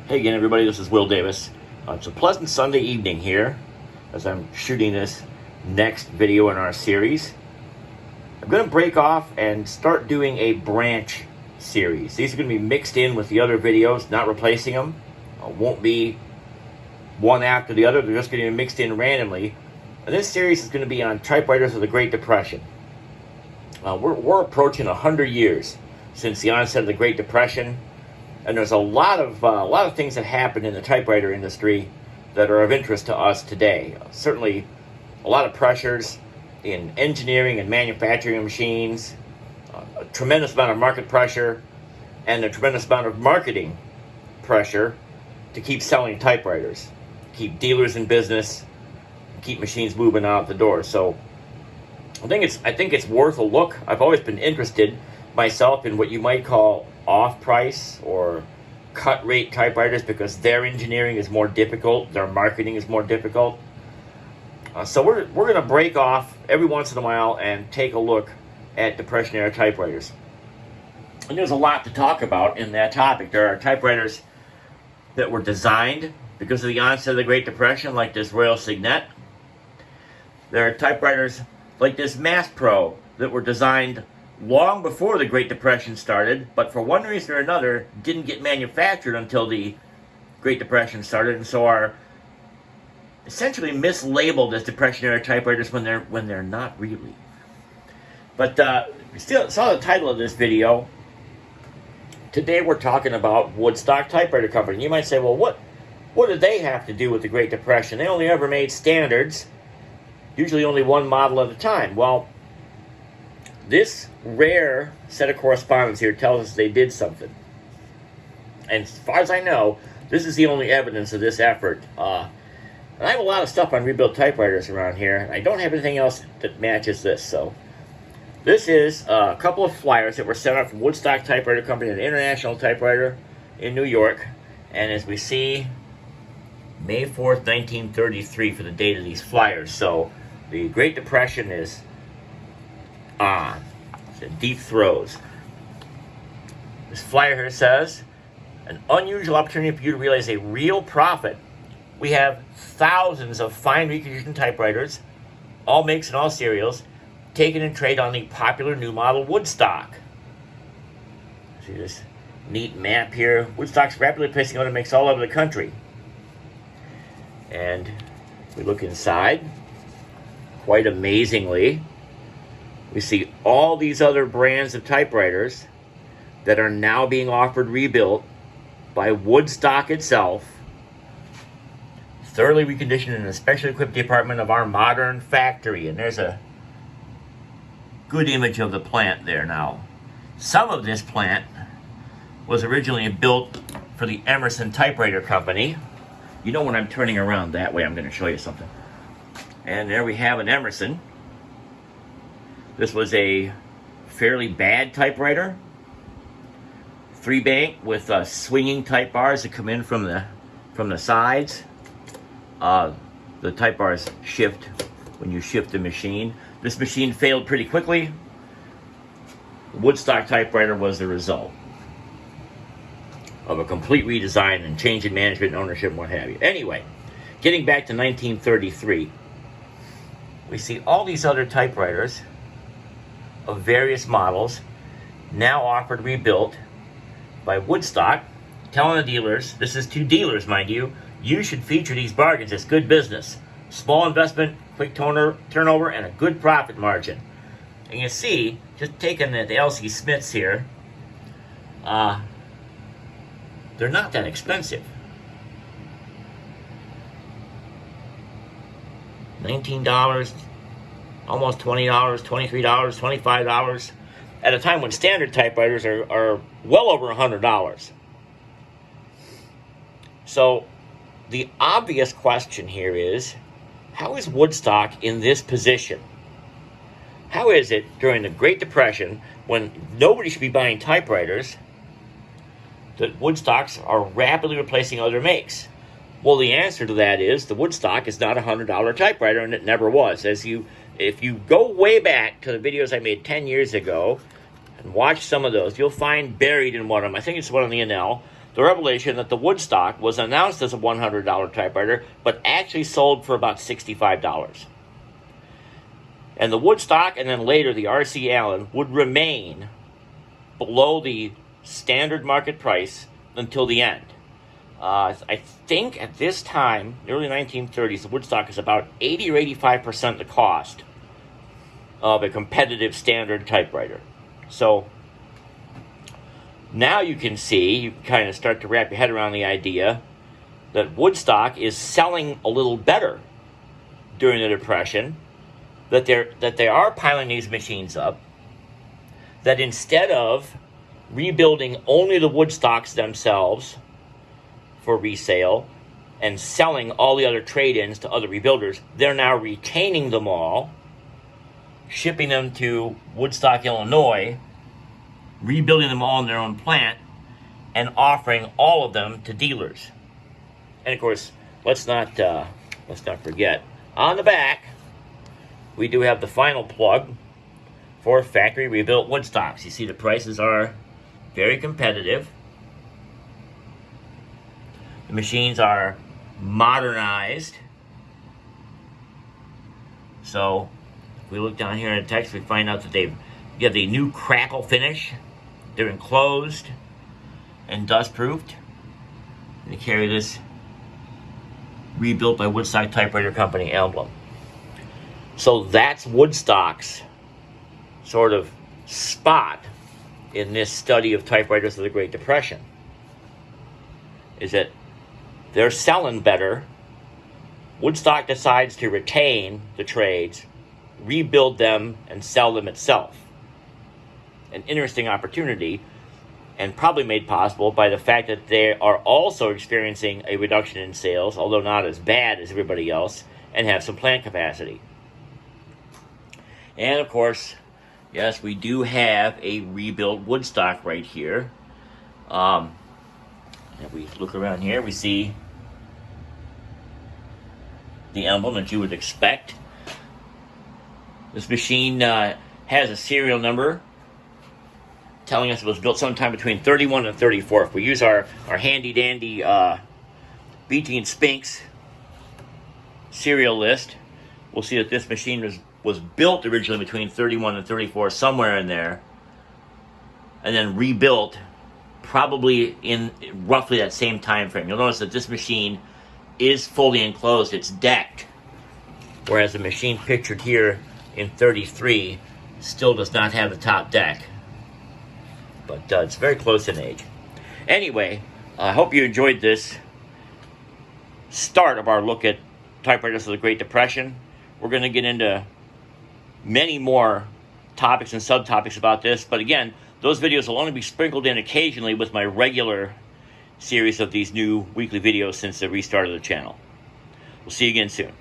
Hey again, everybody, this is Will Davis. It's a pleasant Sunday evening here as I'm shooting this next video in our series. I'm going to break off and start doing a branch series. These are going to be mixed in with the other videos, not replacing them. Won't be one after the other, they're just going to be mixed in randomly. And this series is going to be on typewriters of the Great Depression. We're approaching 100 years since the onset of the Great Depression. And there's a lot of things that happened in the typewriter industry that are of interest to us today. Certainly, a lot of pressures in engineering and manufacturing of machines, a tremendous amount of market pressure, and a tremendous amount of marketing pressure to keep selling typewriters, keep dealers in business, keep machines moving out the door. So, I think it's worth a look. I've always been interested myself in what you might call off-price or cut-rate typewriters because their engineering is more difficult, their marketing is more difficult. So we're going to break off every once in a while and take a look at Depression-era typewriters. And there's a lot to talk about in that topic. There are typewriters that were designed because of the onset of the Great Depression, like this Royal Signet. There are typewriters like this Mass Pro that were designed long before the Great Depression started, but for one reason or another didn't get manufactured until the Great Depression started, and so are essentially mislabeled as Depression-era typewriters when they're not really. But you still saw the title of this video. Today we're talking about Woodstock Typewriter Company. You might say, well, what did they have to do with the Great Depression? They only ever made standards, usually only one model at a time. Well, this rare set of correspondence here tells us they did something. And as far as I know, this is the only evidence of this effort. And I have a lot of stuff on rebuilt typewriters around here. I don't have anything else that matches this. So this is a couple of flyers that were sent out from Woodstock Typewriter Company, an international typewriter in New York. And as we see, May 4th, 1933 for the date of these flyers. So the Great Depression is on. It's in deep throes. This flyer here says, an unusual opportunity for you to realize a real profit. We have thousands of fine reconditioned typewriters, all makes and all serials, taken in trade on the popular new model Woodstock. See this neat map here. Woodstock's rapidly placing other makes all over the country. And we look inside, quite amazingly, we see all these other brands of typewriters that are now being offered rebuilt by Woodstock itself, thoroughly reconditioned in a specially equipped department of our modern factory. And there's a good image of the plant there now. Some of this plant was originally built for the Emerson Typewriter Company. You know, when I'm turning around that way, I'm going to show you something. And there we have an Emerson. This was a fairly bad typewriter, 3-bank with swinging type bars that come in from the sides. The type bars shift when you shift the machine. This machine failed pretty quickly. The Woodstock typewriter was the result of a complete redesign and change in management and ownership and what have you. Anyway, getting back to 1933, we see all these other typewriters of various models now offered rebuilt by Woodstock, telling the dealers, this is to dealers, mind you, you should feature these bargains as good business. Small investment, quick turnover, and a good profit margin. And you see, just taking the L.C. Smiths here, they're not that expensive. $19, almost $20, $23, $25, at a time when standard typewriters are well over $100. So the obvious question here is, how is Woodstock in this position? How is it during the Great Depression, when nobody should be buying typewriters, that Woodstocks are rapidly replacing other makes? Well, the answer to that is the Woodstock is not a $100 typewriter, and it never was. If you go way back to the videos I made 10 years ago and watch some of those, you'll find buried in one of them, I think it's one on the NL, the revelation that the Woodstock was announced as a $100 typewriter, but actually sold for about $65. And the Woodstock, and then later the R.C. Allen, would remain below the standard market price until the end. I think at this time, the early 1930s, the Woodstock is about 80 or 85% the cost of a competitive standard typewriter. So now you can see, you can kind of start to wrap your head around the idea that Woodstock is selling a little better during the Depression, that they are piling these machines up, that instead of rebuilding only the Woodstocks themselves for resale and selling all the other trade-ins to other rebuilders, they're now retaining them all, shipping them to Woodstock, Illinois, rebuilding them all in their own plant, and offering all of them to dealers. And of course, let's not forget, on the back, we do have the final plug for factory rebuilt Woodstocks. You see the prices are very competitive. The machines are modernized. So if we look down here in the text, we find out that you have the new crackle finish. They're enclosed and dust proofed. They carry this rebuilt by Woodstock Typewriter Company emblem. So that's Woodstock's sort of spot in this study of typewriters of the Great Depression, is that they're selling better. Woodstock decides to retain the trades, rebuild them, and sell them itself. An interesting opportunity, and probably made possible by the fact that they are also experiencing a reduction in sales, although not as bad as everybody else, and have some plant capacity. And of course, yes, we do have a rebuilt Woodstock right here. If we look around here, we see the emblem that you would expect. This machine has a serial number telling us it was built sometime between 31 and 34. If we use our handy-dandy BT and Spinks serial list, we'll see that this machine was built originally between 31 and 34, somewhere in there, and then rebuilt probably in roughly that same time frame. You'll notice that this machine is fully enclosed. It's decked, whereas the machine pictured here in 33 still does not have the top deck. But it's very close in age. Anyway, I hope you enjoyed this start of our look at typewriters of the Great Depression. We're going to get into many more topics and subtopics about this, but again, those videos will only be sprinkled in occasionally with my regular series of these new weekly videos since the restart of the channel. We'll see you again soon.